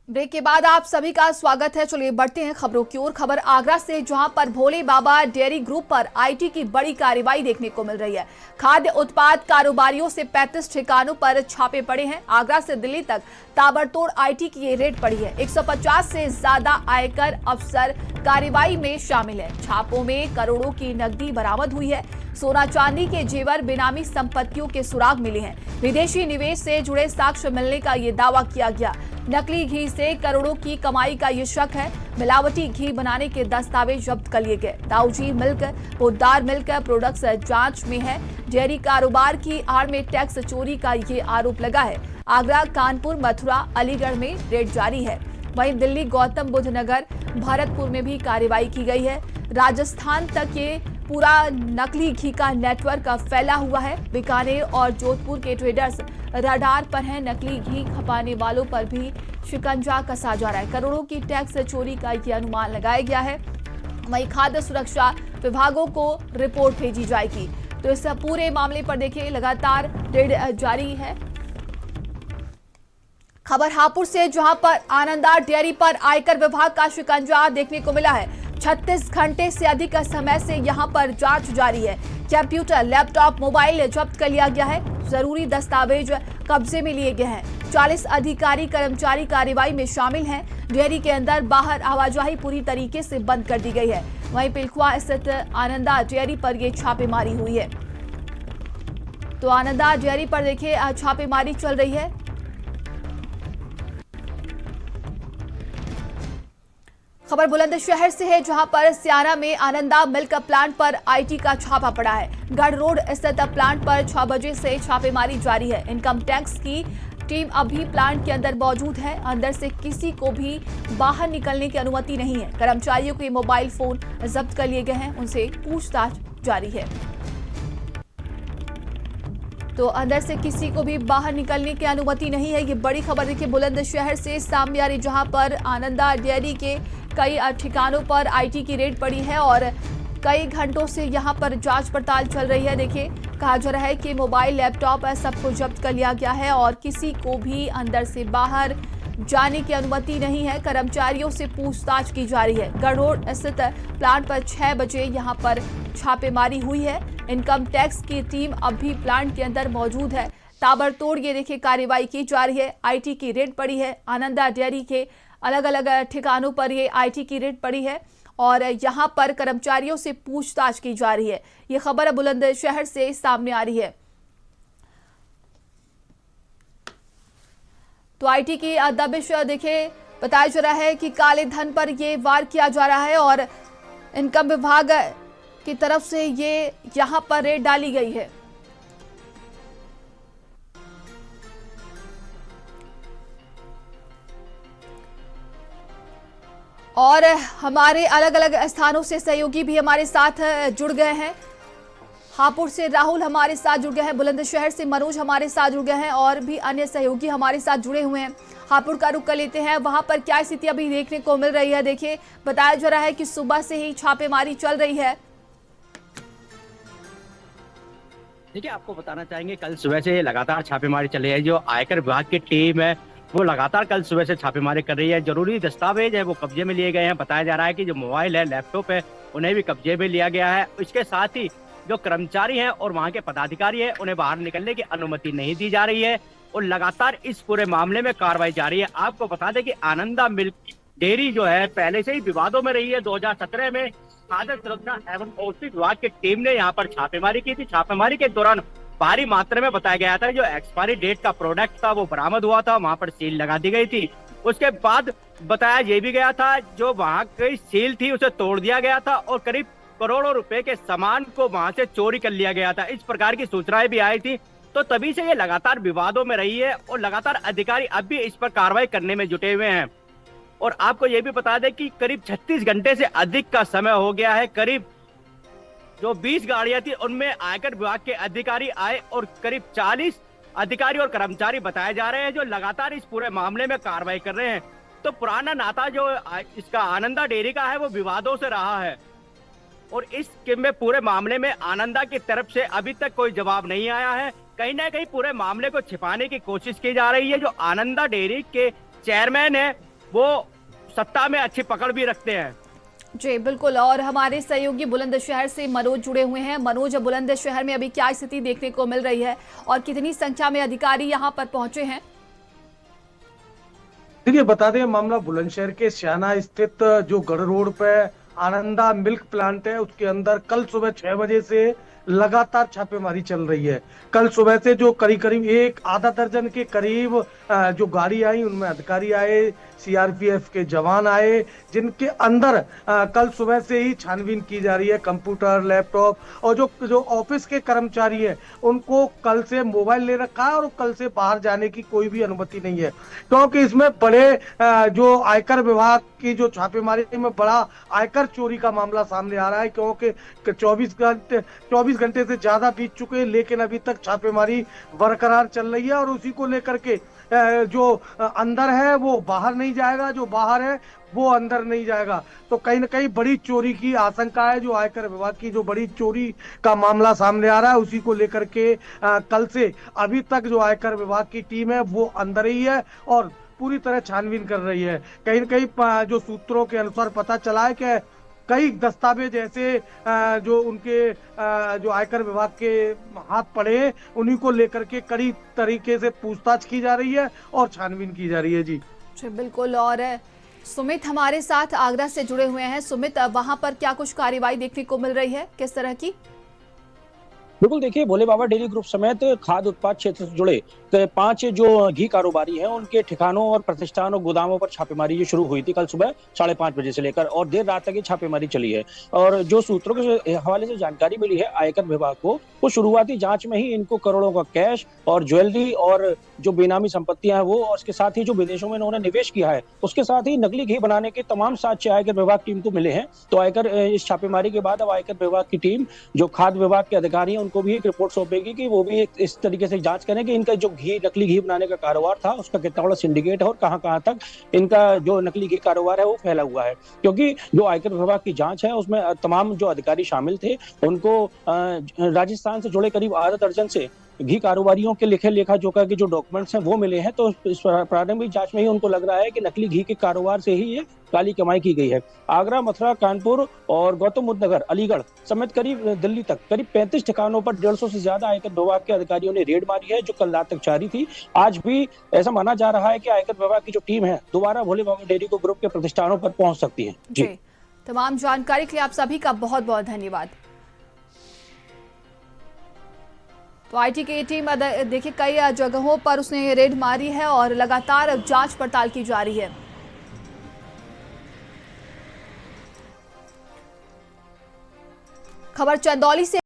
Break के बाद आप सभी का स्वागत है। चलिए बढ़ते हैं खबरों की ओर। खबर आगरा से, जहां पर भोले बाबा डेयरी ग्रुप पर आईटी की बड़ी कार्रवाई देखने को मिल रही है। खाद्य उत्पाद कारोबारियों से 35 ठिकानों पर छापे पड़े हैं। आगरा से दिल्ली तक ताबड़तोड़ आईटी की ये रेड पड़ी है। 150 से ज्यादा आयकर अफसर कार्रवाई में शामिल है। छापों में करोड़ों की नकदी बरामद हुई है। सोना चांदी के जेवर, बेनामी संपत्तियों के सुराग मिले हैं। विदेशी निवेश से जुड़े साक्ष्य मिलने का ये दावा किया गया। नकली घी से करोड़ों की कमाई का ये शक है। मिलावटी घी बनाने के दस्तावेज जब्त कर लिए गए। Dauji milk, Poddar milk products जांच में है। डेयरी कारोबार की आड़ में टैक्स चोरी का ये आरोप लगा है। आगरा, कानपुर, मथुरा, अलीगढ़ में रेड जारी है। वहीं दिल्ली, गौतम बुद्ध नगर, भरतपुर में भी कार्रवाई की गई है। राजस्थान तक ये पूरा नकली घी का नेटवर्क फैला हुआ है। बीकानेर और जोधपुर के ट्रेडर्स रडार पर हैं। नकली घी खपाने वालों पर भी शिकंजा कसा जा रहा है। करोड़ों की टैक्स चोरी का ये अनुमान लगाया गया है। वहीं खाद्य सुरक्षा विभागों को रिपोर्ट भेजी जाएगी। तो इस पूरे मामले पर देखिए लगातार रेड जारी है। खबर हापुड़ से, जहां पर आनंदा डेयरी पर आयकर विभाग का शिकंजा देखने को मिला है। 36 घंटे से अधिक समय से यहां पर जांच जारी है। कंप्यूटर, लैपटॉप, मोबाइल जब्त कर लिया गया है। जरूरी दस्तावेज कब्जे में लिए गए हैं। 40 अधिकारी कर्मचारी कार्रवाई में शामिल हैं। डेयरी के अंदर बाहर आवाजाही पूरी तरीके से बंद कर दी गई है। वहीं पिलखुआ स्थित आनंदा डेयरी पर यह छापेमारी हुई है। तो आनंदा डेयरी पर देखिए छापेमारी चल रही है। खबर बुलंदशहर से है, जहां पर सियारा में आनंदा मिल्क प्लांट पर आईटी का छापा पड़ा है। गढ़ रोड स्थित प्लांट पर 6 बजे से छापेमारी जारी है। इनकम टैक्स की टीम अभी प्लांट के अंदर मौजूद है। अंदर से किसी को भी बाहर निकलने की अनुमति नहीं है। कर्मचारियों के मोबाइल फोन जब्त कर लिए गए हैं। उनसे पूछताछ जारी है। तो अंदर से किसी को भी बाहर निकलने की अनुमति नहीं है। ये बड़ी खबर देखिए बुलंदशहर से सामने आ रही, जहां पर आनंदा डेयरी के कई ठिकानों पर आईटी की रेड पड़ी है और कई घंटों से यहां पर जांच पड़ताल चल रही है। देखिए कहा जा रहा है कि मोबाइल, लैपटॉप सबको जब्त कर लिया गया है और किसी को भी अंदर से बाहर जाने की अनुमति नहीं है। कर्मचारियों से पूछताछ की जा रही है। गढ़ रोड स्थित प्लांट पर 6 बजे यहां पर छापेमारी हुई है। इनकम टैक्स की टीम अभी प्लांट के अंदर मौजूद है। ताबड़तोड़ ये देखिए कार्रवाई की जा रही है। आईटी की रेड पड़ी है। आनंदा डेयरी के अलग अलग ठिकानों पर ये आईटी की रेड पड़ी है और यहां पर कर्मचारियों से पूछताछ की जा रही है। ये खबर बुलंदशहर से सामने आ रही है। तो आईटी की दबिश देखिए बताया जा रहा है कि काले धन पर ये वार किया जा रहा है और इनकम विभाग की तरफ से ये यहां पर रेड डाली गई है। और हमारे अलग अलग स्थानों से सहयोगी भी हमारे साथ जुड़ गए हैं। हापुड़ से राहुल हमारे साथ जुड़ गए हैं, बुलंदशहर से मनोज हमारे साथ जुड़ गए हैं और भी अन्य सहयोगी हमारे साथ जुड़े हुए हैं। हापुड़ का रुख कर लेते हैं, वहां पर क्या स्थिति अभी देखने को मिल रही है। देखिए बताया जा रहा है कि सुबह से ही छापेमारी चल रही है। देखिए आपको बताना चाहेंगे, कल सुबह से लगातार छापेमारी चल रही है। जो आयकर विभाग की टीम है वो लगातार कल सुबह से छापेमारी कर रही है। जरूरी दस्तावेज है वो कब्जे में लिए गए हैं। बताया जा रहा है कि जो मोबाइल है, लैपटॉप है, उन्हें भी कब्जे में लिया गया है। इसके साथ ही जो कर्मचारी हैं और वहां के पदाधिकारी हैं उन्हें बाहर निकलने की अनुमति नहीं दी जा रही है और लगातार इस पूरे मामले में कार्रवाई जारी है। आपको बता दें कि आनंदा मिल्क डेयरी जो है पहले से ही विवादों में रही है। 2017 में खाद्य सुरक्षा एवं औषधि विभाग की टीम ने यहाँ पर छापेमारी की थी। छापेमारी के दौरान भारी मात्रा में बताया गया था जो एक्सपायरी डेट का प्रोडक्ट था वो बरामद हुआ था। वहां पर सील लगा दी गई थी। उसके बाद बताया ये भी गया था जो वहां की सील थी उसे तोड़ दिया गया था और करीब करोड़ों रुपए के सामान को वहां से चोरी कर लिया गया था। इस प्रकार की सूचनाएं भी आई थी। तो तभी से ये लगातार विवादों में रही है और लगातार अधिकारी अब भी इस पर कार्रवाई करने में जुटे हुए हैं। और आपको ये भी बता दें कि करीब 36 घंटे से अधिक का समय हो गया है। करीब जो 20 गाड़ियां थी उनमें आयकर विभाग के अधिकारी आए और करीब 40 अधिकारी और कर्मचारी बताए जा रहे हैं जो लगातार इस पूरे मामले में कार्रवाई कर रहे हैं। तो पुराना नाता जो इसका आनंदा डेयरी का है वो विवादों से रहा है और इस में पूरे मामले में आनंदा की तरफ से अभी तक कोई जवाब नहीं आया है। कहीं ना कहीं पूरे मामले को छिपाने की कोशिश की जा रही है। जो आनंदा डेयरी के चेयरमैन है वो सत्ता में अच्छी पकड़ भी रखते हैं। जी बिल्कुल। और हमारे सहयोगी बुलंदशहर से मनोज जुड़े हुए हैं। मनोज, बुलंदशहर में अभी क्या स्थिति देखने को मिल रही है और कितनी संख्या में अधिकारी यहां पर पहुंचे हैं? देखिए, बता दें मामला बुलंदशहर के स्याना स्थित जो गढ़ रोड पे आनंदा मिल्क प्लांट है, उसके अंदर कल सुबह 6 बजे से लगातार छापेमारी चल रही है। कल सुबह से जो करीब करीब एक आधा दर्जन के करीब जो गाड़ी आई, उनमें अधिकारी आए, सीआरपीएफ के जवान आए, जिनके अंदर कल सुबह से ही छानबीन की जा रही है। कंप्यूटर, लैपटॉप और जो जो ऑफिस के कर्मचारी हैं, उनको कल से मोबाइल ले रखा है और कल से बाहर जाने की कोई भी अनुमति नहीं है, क्योंकि इसमें बड़े जो आयकर विभाग की जो छापेमारी में बड़ा आयकर चोरी का मामला सामने आ रहा है, क्योंकि 24 घंटे से ज्यादा बीत चुके हैं, लेकिन अभी तक छापेमारी बरकरार चल रही है। और उसी को लेकर के जो अंदर है वो बाहर नहीं जाएगा, जो बाहर है वो अंदर नहीं जाएगा। तो कहीं ना कहीं बड़ी चोरी की आशंका है। जो आयकर विभाग की जो बड़ी चोरी का मामला सामने आ रहा है, उसी को लेकर के कल से अभी तक जो आयकर विभाग की टीम है वो अंदर ही है और पूरी तरह छानबीन कर रही है। कहीं न कहीं जो सूत्रों के अनुसार पता चला है कि कई दस्तावेज ऐसे जो उनके जो आयकर विभाग के हाथ पड़े हैं, उन्हीं को लेकर के कड़ी तरीके से पूछताछ की जा रही है और छानबीन की जा रही है। जी बिल्कुल। और सुमित हमारे साथ आगरा से जुड़े हुए हैं। सुमित, वहां पर क्या कुछ कार्रवाई देखने को मिल रही है, किस तरह की? बिल्कुल, देखिए, भोले बाबा डेयरी ग्रुप समेत खाद्य उत्पाद क्षेत्र से जुड़े 5 जो घी कारोबारी हैं, उनके ठिकानों और प्रतिष्ठानों गोदामों पर छापेमारी जो शुरू हुई थी कल सुबह 5:30 बजे से लेकर और देर रात तक ये छापेमारी चली है। और जो सूत्रों के हवाले से जानकारी मिली है आयकर विभाग को, वो शुरुआती जांच में ही इनको करोड़ों का कैश और ज्वेलरी और जो बेनामी संपत्तियां हैं वो, और उसके साथ ही जो विदेशों में इन्होंने निवेश किया है, उसके साथ ही नकली घी बनाने के तमाम साक्ष्य आयकर विभाग टीम को मिले हैं। तो आयकर इस छापेमारी के बाद अब आयकर विभाग की टीम जो खाद्य विभाग के अधिकारी हैं, उनको भी एक रिपोर्ट सौंपेगी कि वो भी इस तरीके से जांच करें कि इनका जो नकली घी बनाने का कारोबार था, उसका कितना बड़ा सिंडिकेट है और कहां तक इनका जो नकली घी कारोबार है वो फैला हुआ है। क्योंकि जो आयकर विभाग की जांच है उसमें तमाम जो अधिकारी शामिल थे, उनको राजस्थान से जुड़े करीब आधा दर्जन से घी कारोबारियों के लिखे लेखा जोखा के जो डॉक्यूमेंट्स हैं वो मिले हैं। तो इस प्रारंभिक जांच में ही उनको लग रहा है कि नकली घी के कारोबार से ही ये काली कमाई की गई है। आगरा, मथुरा, कानपुर और गौतम बुद्ध नगर, अलीगढ़ समेत करीब दिल्ली तक करीब 35 ठिकानों पर 150 से ज्यादा आयकर विभाग के अधिकारियों ने रेड मारी है, जो कल रात तक जारी थी। आज भी ऐसा माना जा रहा है कि आयकर विभाग की जो टीम है दोबारा भोले बाबा डेयरी ग्रुप के प्रतिष्ठानों पर पहुंच सकती है। जी, तमाम जानकारी के लिए आप सभी का बहुत बहुत धन्यवाद। तो आईटी की टीम देखिए कई जगहों पर उसने रेड मारी है और लगातार जांच पड़ताल की जा रही है। खबर चंदौली से